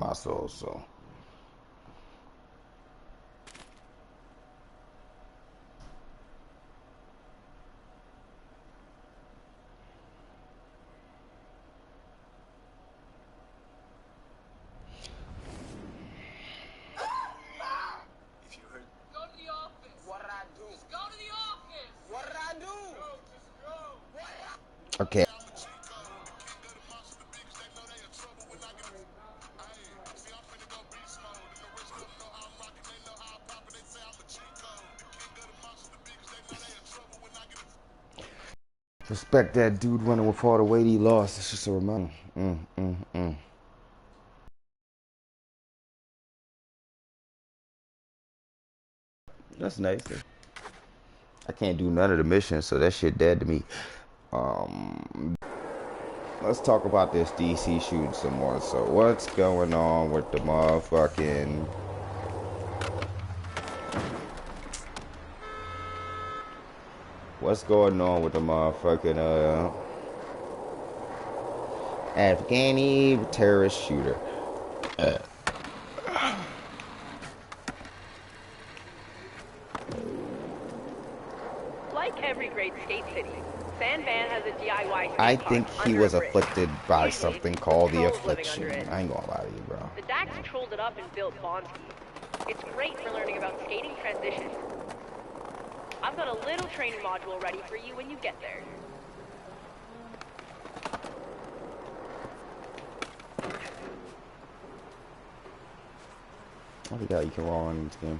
my soul. So okay. Respect that dude running with all the weight he lost. It's just a reminder. Mm. That's nice. I can't do none of the missions, so that shit dead to me. Um, let's talk about this DC shooting some more. So what's going on with the motherfucking? What's going on with the motherfucking Afghani terrorist shooter? Uh, Like every great skate city, San Van has a DIY I skate park think he under a was bridge. afflicted by Usually, something with called the trolls living under affliction. it. I ain't gonna lie to you, bro. The Dax trolled it up and built Bonsky. It's great for learning about skating transitions. I've got a little training module ready for you when you get there. I forgot you can roll on this game.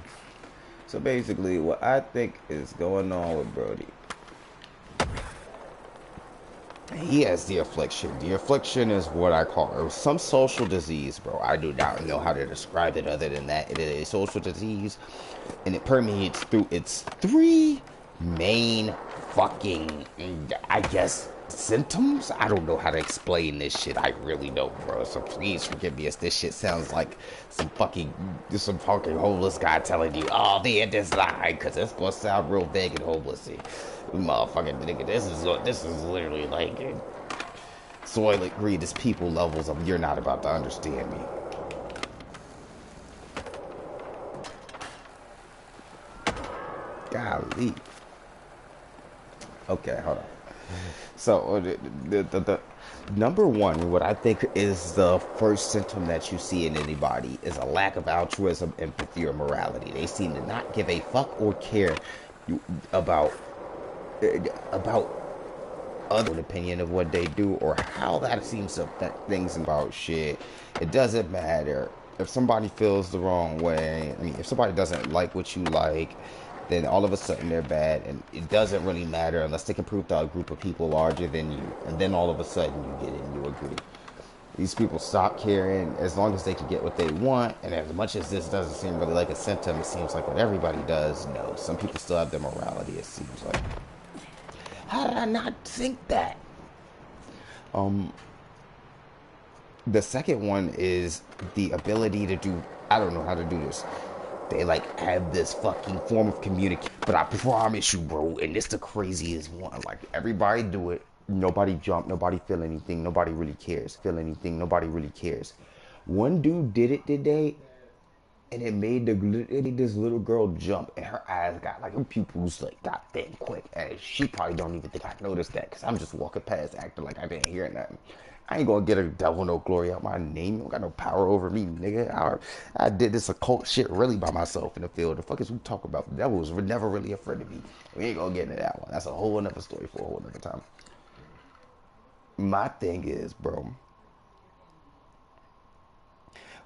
So basically, what I think is going on with Brody, he has the affliction. The affliction is what I call some social disease, bro. I do not know how to describe it other than that. It is a social disease, and it permeates through its three main fucking, I guess, symptoms. I don't know how to explain this shit. I really don't, bro. So please forgive me if this shit sounds like some fucking homeless guy telling you, oh, the end is lie, because it's gonna sound real vague and homelessy. Motherfucking nigga, this is literally like soil greed people levels of you're not about to understand me. Golly. Okay, hold on. So the number one, what I think is the first symptom that you see in anybody is a lack of altruism, empathy, or morality. They seem to not give a fuck or care about about other opinion of what they do or how that seems to affect things about shit. It doesn't matter if somebody feels the wrong way. I mean, if somebody doesn't like what you like, then all of a sudden they're bad, and it doesn't really matter unless they can prove to a group of people larger than you, and then all of a sudden you get in, you agree. These people stop caring as long as they can get what they want, and as much as this doesn't seem really like a symptom, it seems like what everybody does. No, some people still have their morality, it seems like. How did I not think that? The second one is the ability to do, I don't know how to do this. They like have this fucking form of communication. But I promise you, bro, and this the craziest one. Like everybody do it. Nobody jump, nobody feel anything, nobody really cares. Feel anything, nobody really cares. One dude did it today, and it made this little girl jump, and her eyes got like her pupils like got thin quick, and she probably don't even think I noticed that because I'm just walking past acting like I didn't hear nothing. I ain't gonna get a devil no glory out my name. You don't got no power over me, nigga. I did this occult shit really by myself in the field. The fuck is we talk about? The devil was never really afraid of me. We ain't gonna get into that one. That's a whole another story for a whole another time. My thing is, bro,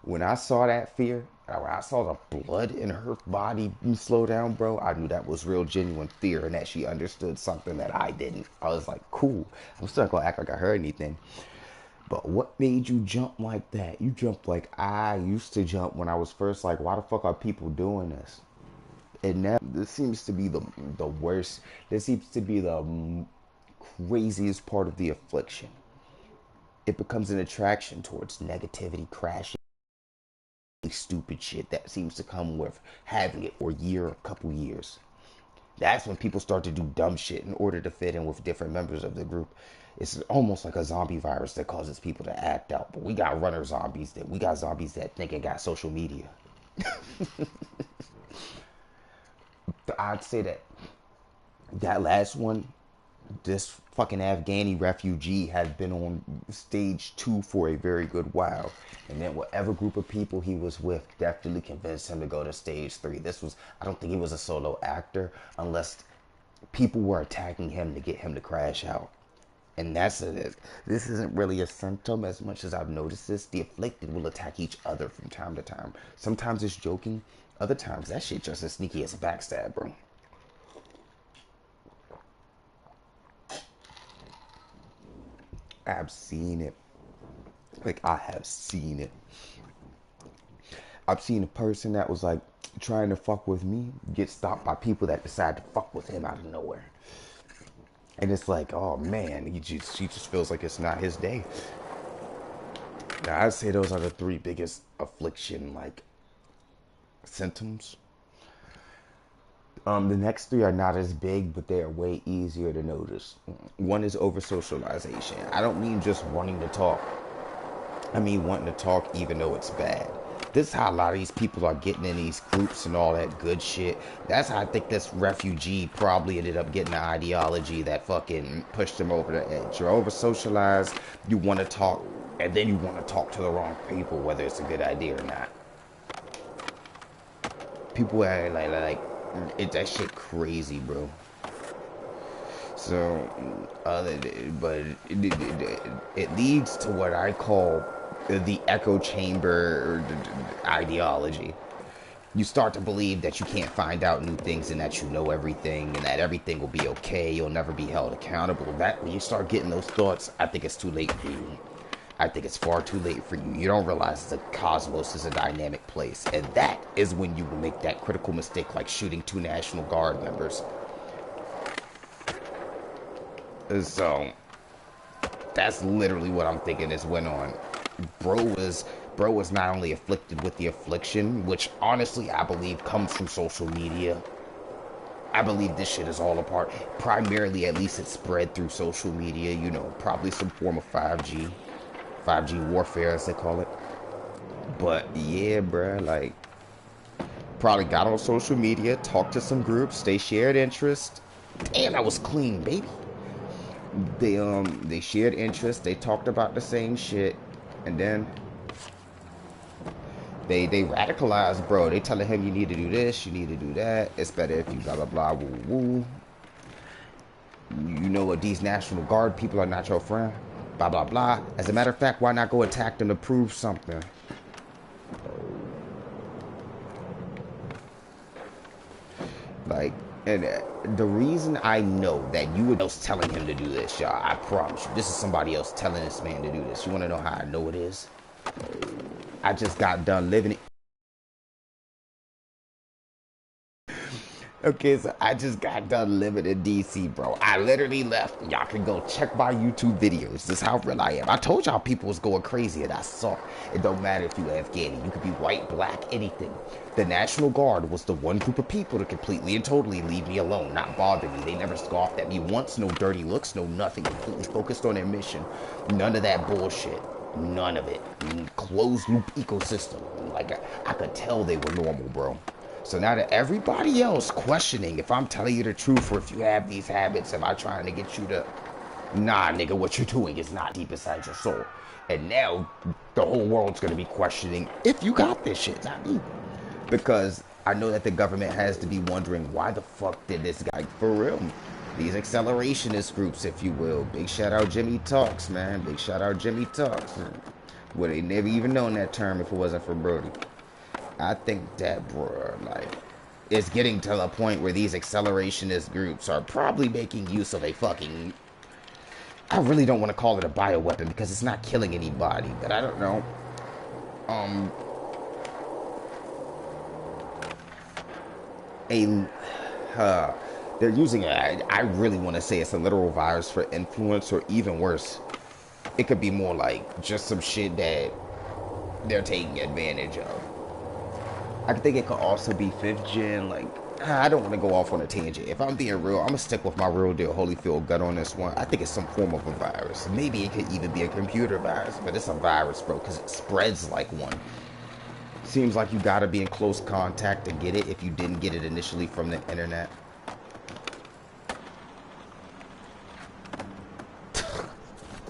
when I saw that fear, when I saw the blood in her body slow down, bro, I knew that was real genuine fear and that she understood something that I didn't. I was like, cool. I'm still not gonna act like I heard anything. But what made you jump like that? You jumped like I used to jump when I was first like, why the fuck are people doing this? And now this seems to be the worst. This seems to be the craziest part of the affliction. It becomes an attraction towards negativity, crashing, stupid shit that seems to come with having it for a year, a couple years. That's when people start to do dumb shit in order to fit in with different members of the group. It's almost like a zombie virus that causes people to act out. But we got runner zombies that we got zombies that think it got social media. I'd say that that last one, this fucking Afghani refugee has been on stage 2 for a very good while. And then whatever group of people he was with definitely convinced him to go to stage 3. This was, I don't think he was a solo actor unless people were attacking him to get him to crash out. And that's it. This isn't really a symptom as much as I've noticed this. The afflicted will attack each other from time to time. Sometimes it's joking. Other times that shit just as sneaky as a backstab, bro. I've seen it. Like, I have seen it. I've seen a person that was like trying to fuck with me get stopped by people that decide to fuck with him out of nowhere. And it's like, oh man, he just feels like it's not his day. Now, I'd say those are the 3 biggest affliction like symptoms. The next 3 are not as big, but they are way easier to notice. One is over socialization. I don't mean just wanting to talk. I mean wanting to talk even though it's bad. This is how a lot of these people are getting in these groups and all that good shit. That's how I think this refugee probably ended up getting the ideology that fucking pushed him over the edge. You're over socialized, you want to talk, and then you want to talk to the wrong people, whether it's a good idea or not. People are that shit crazy, bro. So, but it leads to what I call the echo chamber ideology. You start to believe that you can't find out new things and that you know everything and that everything will be okay. You'll never be held accountable. That when you start getting those thoughts, I think it's too late for you. I think it's far too late for you. You don't realize the cosmos is a dynamic place. And that is when you will make that critical mistake like shooting 2 National Guard members. So, that's literally what I'm thinking is went on. Bro was not only afflicted with the affliction, which honestly I believe comes from social media. I believe this shit is all a part. Primarily, at least it spread through social media. You know, probably some form of 5G warfare, as they call it. But yeah, bruh, like, probably got on social media, talked to some groups, they shared interest. Damn, that was clean, baby. They shared interest, they talked about the same shit, and then they radicalized, bro. They telling him you need to do this, you need to do that. It's better if you blah blah blah woo woo. You know what? These National Guard people are not your friend. Blah blah blah. As a matter of fact, why not go attack them to prove something? Like, and the reason I know that you were else telling him to do this, y'all, I promise you, this is somebody else telling this man to do this. You want to know how I know it is? I just got done living it. Okay, so I just got done living in DC, bro. I literally left. Y'all can go check my YouTube videos. This is how real I am. I told y'all people was going crazy, and I saw. It don't matter if you Afghani. You could be white, black, anything. The National Guard was the one group of people to completely and totally leave me alone, not bother me. They never scoffed at me once. No dirty looks, no nothing. Completely focused on their mission. None of that bullshit. None of it. Closed loop ecosystem. Like, I could tell they were normal, bro. So now that everybody else questioning if I'm telling you the truth or if you have these habits, am I trying to get you to, nah, nigga, what you're doing is not deep inside your soul. And now the whole world's going to be questioning if you got this shit, not me. Because I know that the government has to be wondering why the fuck did this guy, for real, these accelerationist groups, if you will. Big shout out Jimmy Talks, man. Big shout out Jimmy Talks. Would they never even known that term if it wasn't for Brody. I think that, bro, like, it's getting to the point where these accelerationist groups are probably making use of a fucking, I really don't want to call it a bioweapon because it's not killing anybody, but I don't know. They're using I really want to say it's a literal virus for influence, or even worse, it could be more like just some shit that they're taking advantage of. I think it could also be 5th gen, like I don't want to go off on a tangent. If I'm being real, I'm gonna stick with my real deal Holyfield gut on this one. I think it's some form of a virus. Maybe it could even be a computer virus, but it's a virus, bro, because it spreads like one. Seems like you gotta be in close contact to get it if you didn't get it initially from the internet.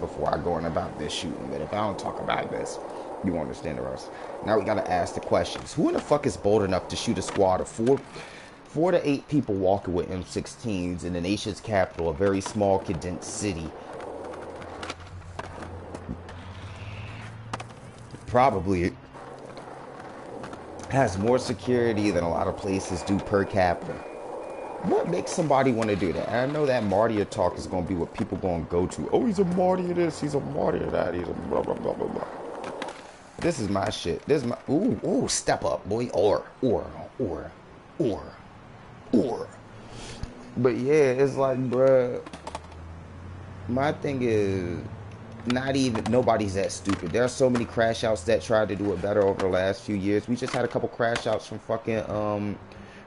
Before I go on about this shooting, but if I don't talk about this, you won't understand the rest. Now we gotta ask the questions. Who in the fuck is bold enough to shoot a squad of four to eight people walking with M16s in the nation's capital, a very small, condensed city? Probably has more security than a lot of places do per capita. What makes somebody want to do that? And I know that martyr talk is going to be what people going to go to. Oh, he's a martyr this, he's a martyr that, he's a blah, blah, blah, blah, blah. This is my shit. This is my, ooh, step up, boy. Or. But yeah, it's like, bruh, my thing is, not even, nobody's that stupid. There are so many crash outs that tried to do it better over the last few years. We just had a couple crash outs from fucking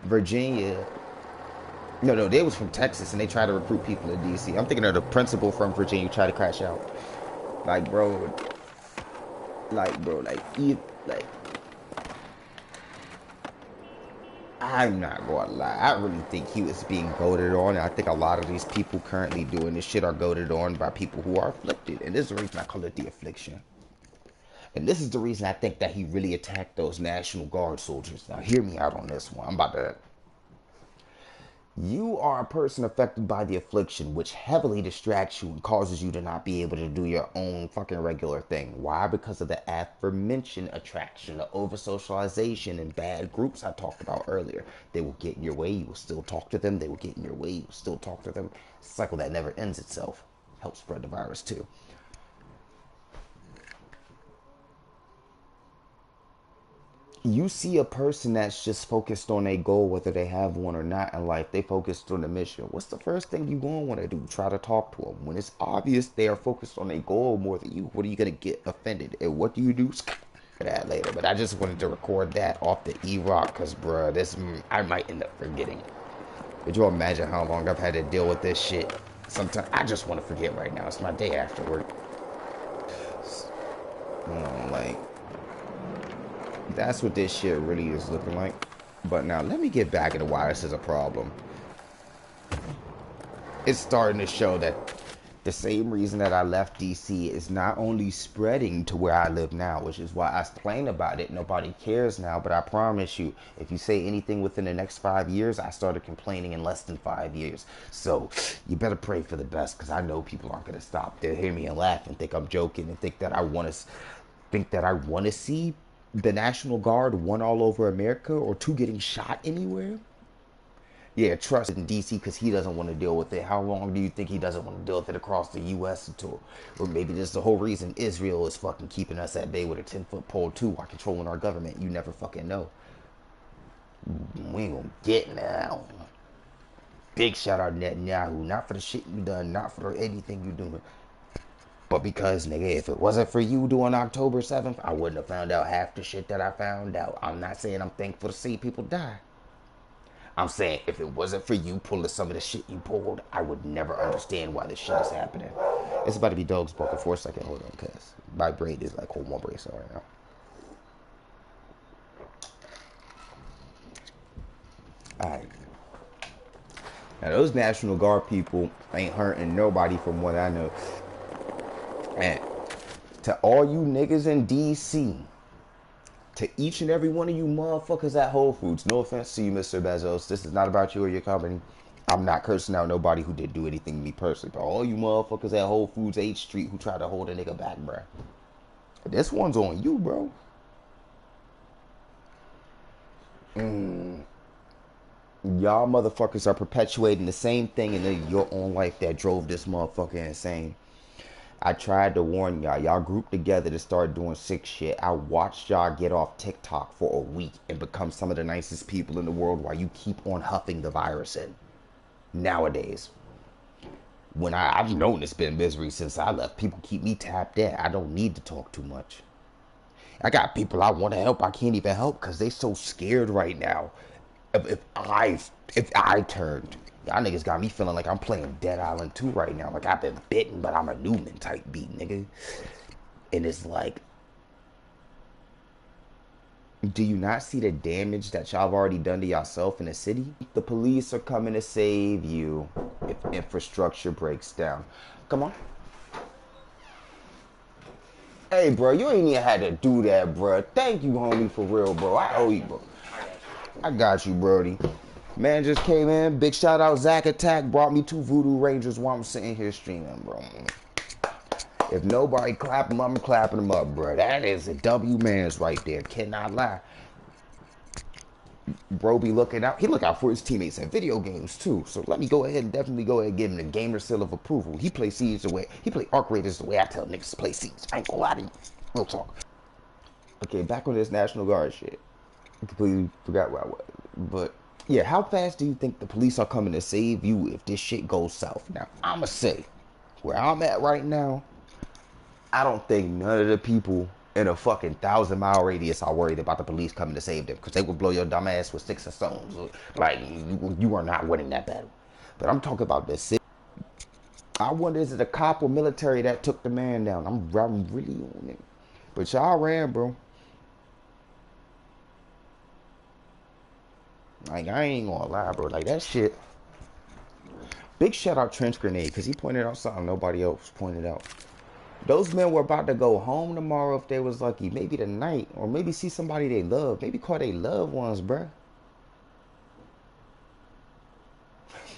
Virginia. No, they was from Texas and they tried to recruit people in DC. I'm thinking of the principal from Virginia who tried to crash out. Like, bro, I'm not gonna lie. I really think he was being goaded on. And I think a lot of these people currently doing this shit are goaded on by people who are afflicted. And this is the reason I call it the affliction. And this is the reason I think that he really attacked those National Guard soldiers. Now, hear me out on this one. I'm about to. You are a person affected by the affliction, which heavily distracts you and causes you to not be able to do your own fucking regular thing. Why? Because of the aforementioned attraction, the over socialization, and bad groups I talked about earlier. They will get in your way, you will still talk to them. They will get in your way, you will still talk to them. It's a cycle that never ends itself. Helps spread the virus too. You see a person that's just focused on a goal, whether they have one or not in life, they focused on a mission. What's the first thing you gonna want to do? Try to talk to them. When it's obvious they are focused on a goal more than you, what are you gonna get offended? And what do you do? For that later. But I just wanted to record that off the E-Rock because, bruh, this, I might end up forgetting. Could you imagine how long I've had to deal with this shit? Sometimes I just want to forget right now. It's my day after work. Like, that's what this shit really is looking like. But now let me get back into why this is a problem. It's starting to show that the same reason that I left DC is not only spreading to where I live now, which is why I complain about it. Nobody cares now, but I promise you, if you say anything within the next 5 years, I started complaining in less than 5 years. So you better pray for the best, because I know people aren't going to stop. They'll hear me and laugh and think I'm joking and think that I want to see the National Guard, one all over America, or two getting shot anywhere. Yeah, trust in DC because he doesn't want to deal with it. How long do you think he doesn't want to deal with it across the U.S. until, or maybe this is the whole reason Israel is fucking keeping us at bay with a 10-foot pole too while controlling our government. You never fucking know. We ain't gonna get now. Big shout out Netanyahu, not for the shit you done, not for anything you doing. But because, nigga, if it wasn't for you doing October 7th, I wouldn't have found out half the shit that I found out. I'm not saying I'm thankful to see people die. I'm saying if it wasn't for you pulling some of the shit you pulled, I would never understand why this shit is happening. It's about to be dogs barking for a second. Hold on, cuz my brain is like on one brace right now. Alright. Now, those National Guard people ain't hurting nobody from what I know. And to all you niggas in DC, to each and every one of you motherfuckers at Whole Foods, no offense to you, Mr. Bezos, this is not about you or your company. I'm not cursing out nobody who did do anything to me personally, but all you motherfuckers at Whole Foods 8th Street who try to hold a nigga back, bruh. This one's on you, bro. Y'all motherfuckers are perpetuating the same thing in your own life that drove this motherfucker insane. I tried to warn y'all. Y'all grouped together to start doing sick shit. I watched y'all get off TikTok for a week and become some of the nicest people in the world while you keep on huffing the virus in. Nowadays. When I've known it's been misery since I left. People keep me tapped in. I don't need to talk too much. I got people I want to help. I can't even help because they so scared right now. if I turned, y'all niggas got me feeling like I'm playing Dead Island 2 right now. Like I've been bitten, but I'm a Newman type beat, nigga. And it's like, do you not see the damage that y'all have already done to yourself in the city? The police are coming to save you if infrastructure breaks down. Come on. Hey, bro, you ain't even had to do that, bro. Thank you, homie, for real, bro. I owe you, bro. I got you, Brody. Man just came in. Big shout out, Zach Attack. Brought me 2 Voodoo Rangers while I'm sitting here streaming, bro. If nobody clap him, I'm clapping him up, bro. That is a W man's right there. Cannot lie. Bro be looking out. He look out for his teammates in video games too. So let me go ahead and definitely go ahead and give him the gamer seal of approval. He play Siege the way he play Arc Raiders the way I tell niggas to play Siege. I ain't gonna lie to you. Real talk. Okay, back on this National Guard shit. I completely forgot where I was. But yeah, how fast do you think the police are coming to save you if this shit goes south? Now, I'ma say, where I'm at right now, I don't think none of the people in a fucking 1,000-mile radius are worried about the police coming to save them, because they will blow your dumb ass with sticks and stones. Like, you are not winning that battle. But I'm talking about the city. I wonder, is it a cop or military that took the man down? I'm really on it. But y'all ran, bro. Like, I ain't gonna lie, bro. Like, that shit. Big shout out Trench Grenade, because he pointed out something nobody else pointed out. Those men were about to go home tomorrow if they was lucky. Maybe tonight. Or maybe see somebody they love. Maybe call their loved ones, bruh.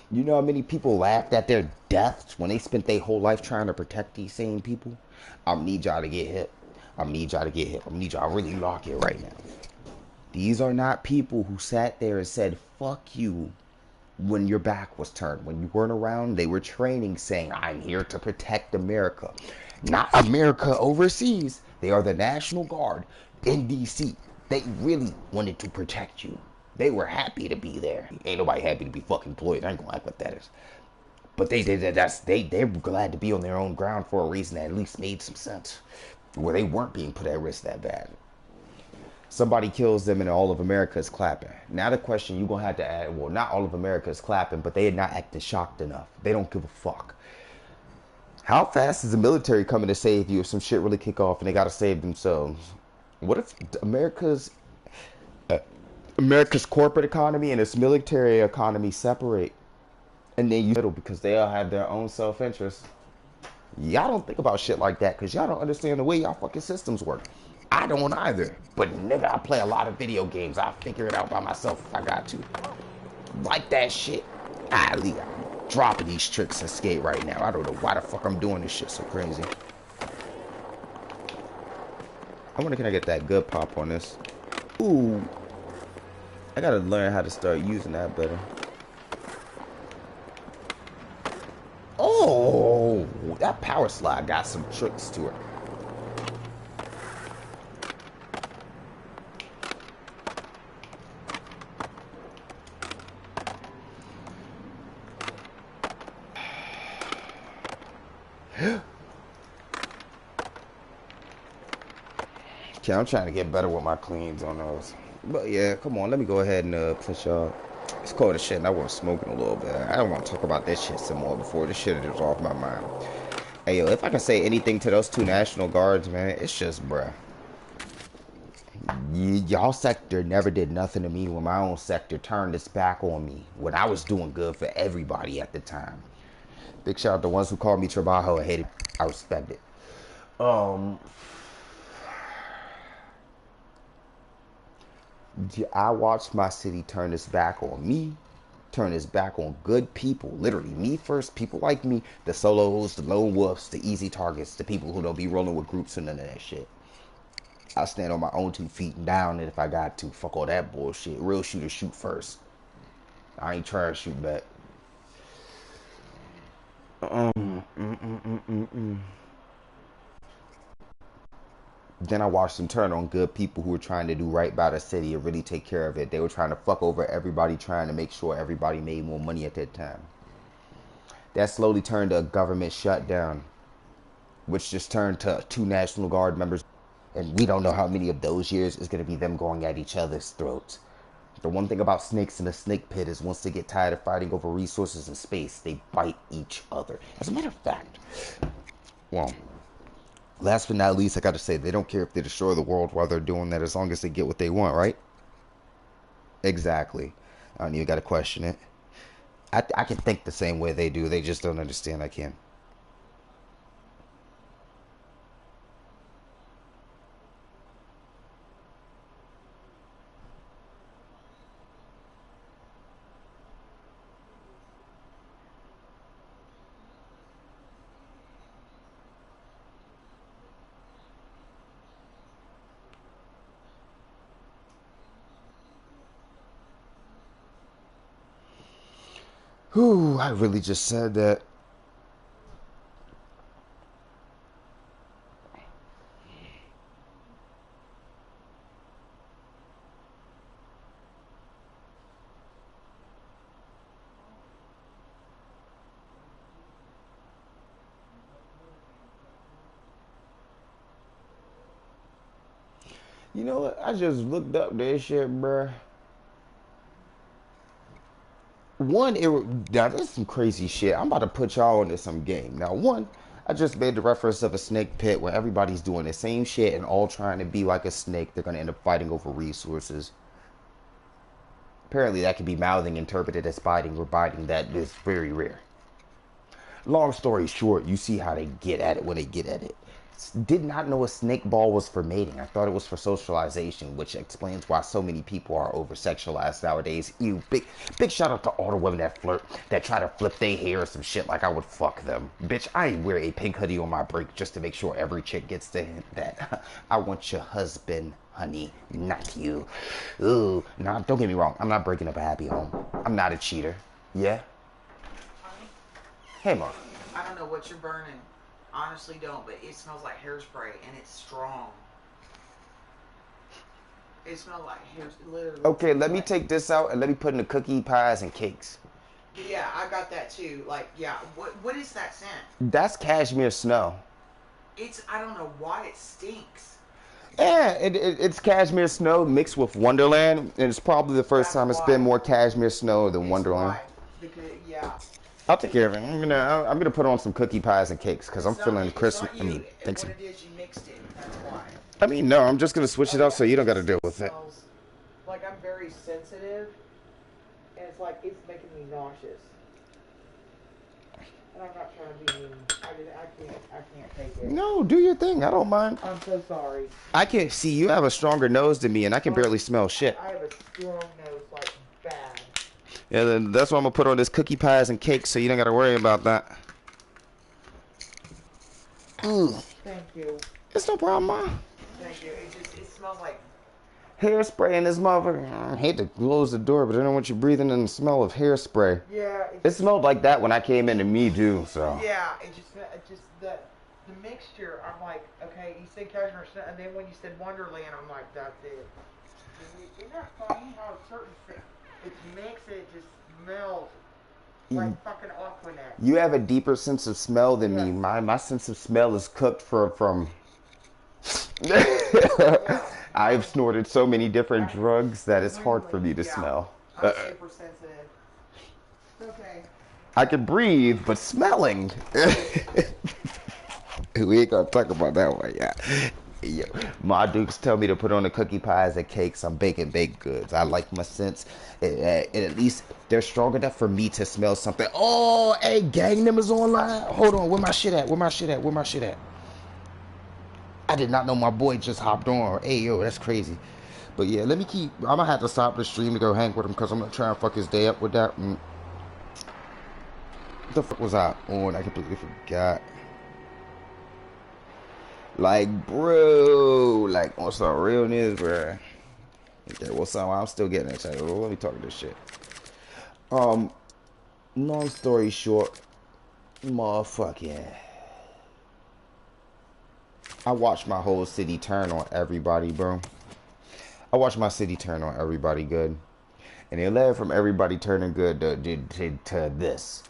You know how many people laughed at their deaths when they spent their whole life trying to protect these same people? I need y'all to get hit. I need y'all to get hit. I need y'all to really lock it right now. These are not people who sat there and said, fuck you, when your back was turned. When you weren't around, they were training saying, I'm here to protect America. Not America overseas. They are the National Guard in DC. They really wanted to protect you. They were happy to be there. Ain't nobody happy to be fucking employed. I ain't gonna act like that is. But they're glad to be on their own ground for a reason that at least made some sense. Where they weren't being put at risk that bad. Somebody kills them and all of America is clapping. Now the question you gonna have to add, well, not all of America is clapping, but they are not acting shocked enough. They don't give a fuck. How fast is the military coming to save you if some shit really kick off and they gotta save themselves? What if America's corporate economy and its military economy separate, and then you middle because they all have their own self-interest? Y'all don't think about shit like that because y'all don't understand the way y'all fucking systems work. I don't either. But nigga, I play a lot of video games. I'll figure it out by myself if I got to. Like that shit. I'm dropping these tricks and skate right now. I don't know why the fuck I'm doing this shit so crazy. I wonder, can I get that good pop on this? Ooh. I gotta learn how to start using that better. Oh, that power slide got some tricks to it. Okay, I'm trying to get better with my cleans on those. But yeah, come on, let me go ahead and push y'all. It's cold as shit and I was smoking a little bit. I don't want to talk about this shit some more before this shit is off my mind. Hey yo, if I can say anything to those 2 National Guards, man, it's just, bruh. Y'all sector never did nothing to me when my own sector turned its back on me. When I was doing good for everybody at the time. Big shout out to the ones who called me Trabajo and hated. I respect it. I watched my city turn its back on me, turn its back on good people. Literally, me first, people like me, the solos, the lone wolves, the easy targets, the people who don't be rolling with groups and none of that shit. I'll stand on my own 2 feet and down it if I got to. Fuck all that bullshit. Real shooters shoot first. I ain't trying to shoot back. Then I watched them turn on good people who were trying to do right by the city and really take care of it. They were trying to fuck over everybody, trying to make sure everybody made more money at that time. That slowly turned to a government shutdown, which just turned to 2 National Guard members. And we don't know how many of those years is going to be them going at each other's throats. The one thing about snakes in a snake pit is once they get tired of fighting over resources and space, they bite each other. As a matter of fact, well, last but not least, I gotta say, they don't care if they destroy the world while they're doing that as long as they get what they want, right? Exactly. I don't even gotta question it. I can think the same way they do. They just don't understand I can. Whew, I really just said that. You know what? I just looked up this shit, bruh. One, now there's some crazy shit. I'm about to put y'all into some game. Now, one, I just made the reference of a snake pit where everybody's doing the same shit and all trying to be like a snake. They're gonna end up fighting over resources. Apparently, that could be mouthing interpreted as biting or biting. That is very rare. Long story short, you see how they get at it when they get at it. Did not know a snake ball was for mating. I thought it was for socialization, which explains why so many people are over sexualized nowadays. You big shout out to all the women that flirt, that try to flip their hair or some shit like I would fuck them. Bitch, I wear a pink hoodie on my break just to make sure every chick gets the hint that I want your husband, honey, not you. Ooh, nah, don't get me wrong. I'm not breaking up a happy home. I'm not a cheater. Yeah? Hey, Mom. I don't know what you're burning. Honestly don't, but it smells like hairspray and it's strong. It smells like hairspray, literally. Okay, let me take this out and let me put in the cookie pies and cakes. Yeah, I got that too. Like, yeah, what is that scent? That's cashmere snow. I don't know why it stinks. Yeah, it's cashmere snow mixed with Wonderland, and it's probably the first time it's been more cashmere snow than Wonderland. Because, yeah. I'll take care of it. I'm gonna put on some cookie pies and cakes because I'm feeling Christmas. I mean, thanks. What it is, you mixed it. That's why. I mean, no, I'm just gonna switch it up so you don't gotta deal with it. Like I'm very sensitive, and it's like it's making me nauseous. And I'm not trying to be mean. I can't take it. No, do your thing. I don't mind. I'm so sorry. I can't see. You have a stronger nose than me, and I can barely smell shit. I have a strong nose, like bad. Yeah, then that's why I'm gonna put on this cookie pies and cakes so you don't gotta worry about that. Thank you. It's no problem, Ma. Thank you. It smells like Hairspray in this motherfucker. I hate to close the door, but I don't want you breathing in the smell of hairspray. Yeah. It smelled like that when I came into me too, so. Yeah, it just the mixture. I'm like, okay, you said cashmere snow, and then when you said Wonderland, I'm like, that's it. Isn't that funny how certain things, it's mixed, it just smells like fucking Aquanet. You have a deeper sense of smell than me. My sense of smell is cooked from. I've snorted so many different drugs that it's hard for me to smell. I'm super sensitive. Okay. I can breathe, but smelling. We ain't gonna talk about that one yet. Yeah. My dukes tell me to put on the cookie pies and cakes. I'm baking baked goods. I like my scents. And at least they're strong enough for me to smell something. Oh, hey, gang members online. Hold on, where my shit at? Where my shit at? Where my shit at? I did not know my boy just hopped on. Hey, yo, that's crazy. But yeah, let me keep. I'm gonna have to stop the stream to go hang with him because I'm gonna try and fuck his day up with that. What the fuck was I on? I completely forgot. Like, bro, like on some realness, bro. Okay, well, somehow I'm still getting excited. Well, let me talk this shit. Long story short, motherfucking. I watched my whole city turn on everybody, bro. I watched my city turn on everybody good. And it led from everybody turning good to this.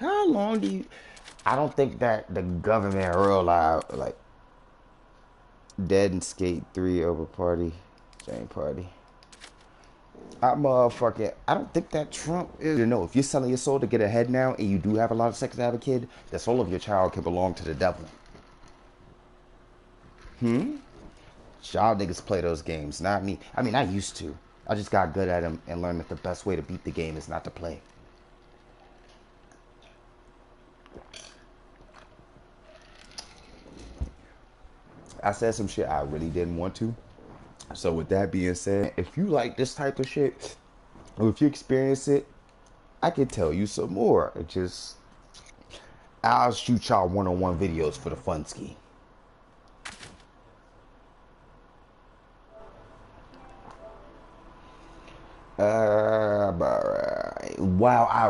How long do you... I don't think that the government realized, like, Dead and Skate 3 over party. Jane party. I don't think that Trump is. You know, if you're selling your soul to get ahead now and you do have a lot of sex to have a kid, the soul of your child can belong to the devil. Y'all niggas play those games, not me. I mean, I used to. I just got good at them and learned that the best way to beat the game is not to play. I said some shit I really didn't want to. So with that being said, if you like this type of shit, or if you experience it, I can tell you some more. It just I'll shoot y'all one-on-one videos for the fun ski. Wow, I